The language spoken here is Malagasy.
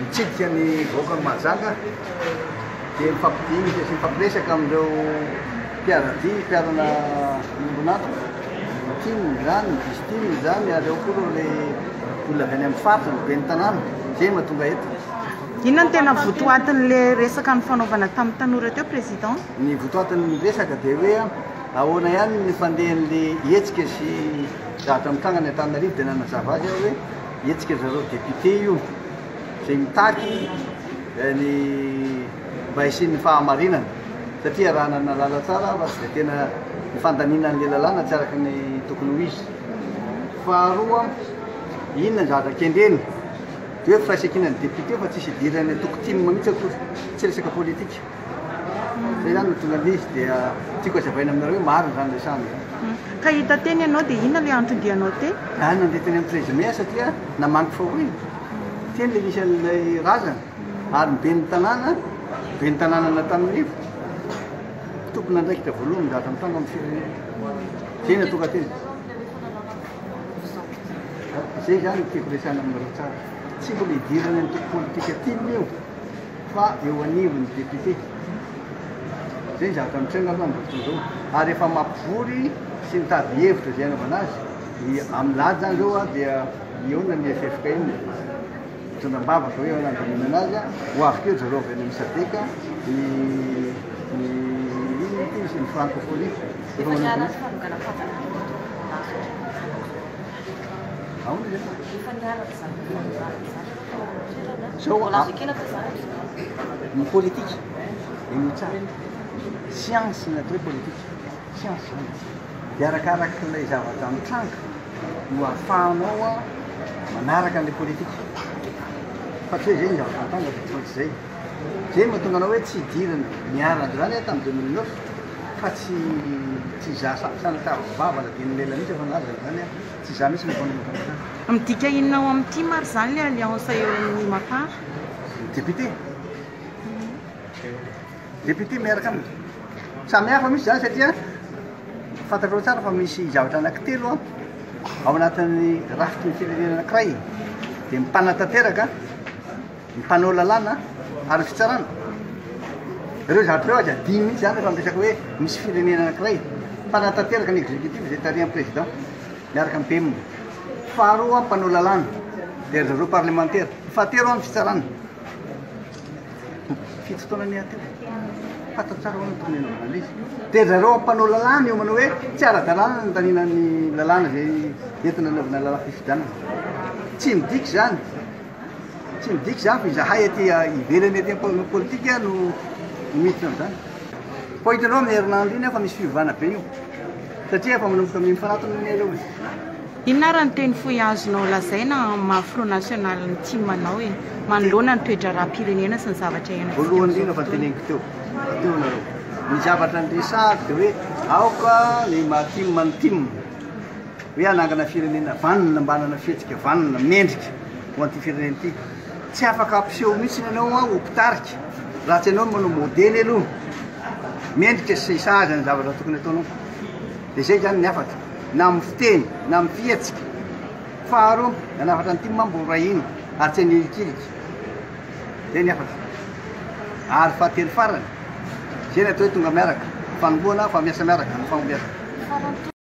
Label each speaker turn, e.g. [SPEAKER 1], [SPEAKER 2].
[SPEAKER 1] mitsidika ny vahoaka ny Mahajanga dia mifampidiny sy mifampiresaka amin'ireo mpiarana ombon'ato tiany zany distiny zany ary ao koa le olona avy any amin'ny faritra ny be ny tanàna zay mahatonga eto.
[SPEAKER 2] Inona no tena votoatin'le resaka ny fanaovana tamin'ny tanora teo président?
[SPEAKER 1] Ny votoatin'ny resaka dia hoe ahoana ihany ny fandehan'le hetsika sy zavatra mitranga ny Antananarivo dia nanazava azy hoe hetsika zareo député io izay mitaky ny mba hisian'ny fahamarinana satria raha nanana lala tsara fa tsy dia tena ny fandaninan'le lalàna tsy araka ny tokony ho izy. Faharoa, inona ny zavatra kendreny dia hoe firaisan-kinan'ny député fa tsisy idiran'ny tokotimina mihitsy akory tsy resaka politika. Zay zany no tonga an'izy dia tiako hazavaina aminareo hoe marina zany resahana.
[SPEAKER 2] Ka hita teny ianao dia inona le antondrianao te?
[SPEAKER 1] Nandeha teny amin'ny présumé satria namanky fahoy teny le misy an'ilay razana ary be ny tanàna n'Antananarivo tompona andraikitra voalohany zavatra mitanga amin'ny firenena. Zay no tonga teny. Zay zany tiako resahana aminareo tsara. Tsy mbola hidirana ny toko politika tiany io fa eo anivon'ny député. Zay ny zavatra mitrenga fa amin'ny fotoana izao ary efa mampivory sy mitady hevitra zay anaovana azy amin'ny lady zany zao dia ionona ny FFK iny mitondram-bavaka hoe nandaminana azy ho avy keo zareo avy any amin'ny Sadeka ny francophonie ny politika iny tsara science ny atao hoe politika science dia arakarak'ilay zavatra mitranga no ahafahanao manaraka an'ilay politika fa tsy hoe zay ny zavatra mitanga fa tsy zay. Zay mahatonga anao hoe tsy hidirana niarana zany tamin'ny 2009 fa tsy sanatavavana dia ny lela mihitsy fa nazy zany tsy za mihitsy nafanamafana.
[SPEAKER 2] Midika inona ao amin'ity maro zany le alliance eo amin'ny Mapara?
[SPEAKER 1] Député miaraka aminy samy hafa misy zany satria fantatrao tsara fa misy zavatra anankitelo ao anatin'ny rafitry ny firenena anankiray dia mipanatanteraka mimpanao lalàna ary fitsarana. Ireo zavatra reo azy adiny mihitsy zany rehefa miresaka hoe misy firenena anankiray mipanatanteraka ny exécutif zay tarihan'ny président miaraka amin'ny PM. Faharoa mpanao lalàna dia zareo parlementaire. Fahatelo amin'ny fitsarana. Fito taona ny atelo fantatra tsara ho tokony anaovana izy. Dia zareo mpanao lalàna io manao hoe tsy ara-dalàna ny taninan'ny lalàna zay entina anaovana lalàna fifidianana. Tsy midiky zany fa izahay aty ivelany aty amin'ny politika no miditra amin'izany. Fa hitanao amin'ny herinandro iny fa misy fivavahana be io satria efa manomboka mifanatona ny aloha.
[SPEAKER 2] Inona raha ny teny fohy azonao lazaina amin'ny Front National ny timanao e manoloana ny toetra raha-pirenena sy ny zavatra iainana?
[SPEAKER 1] Voalohany indrindra fa teneniko teo nareo ny zavatra nyresahako dia hoe aoka ny mahatimma ny timma hoe anangana firenena vanina mbanana fihetsika vanina mendrika ho an'ity firenena ity. Tsy afaka ampiseho mihitsy ianao ho mpitarika raha tsy ianao manao modely aloha mendrika sy sahaza ny zavatra tokony ataonao. Dia zay zany ny afatra na amin'ny fiteny na amin'ny fihetsika. Faharoa nanafatra ny timma mbo rahiny ary tsy hanirikiriky. Zay ny afatra. Ary fahatelo farany zay ny atao hoe tonga miaraka fanomboana fa miasa miaraka ny fagnombiazana.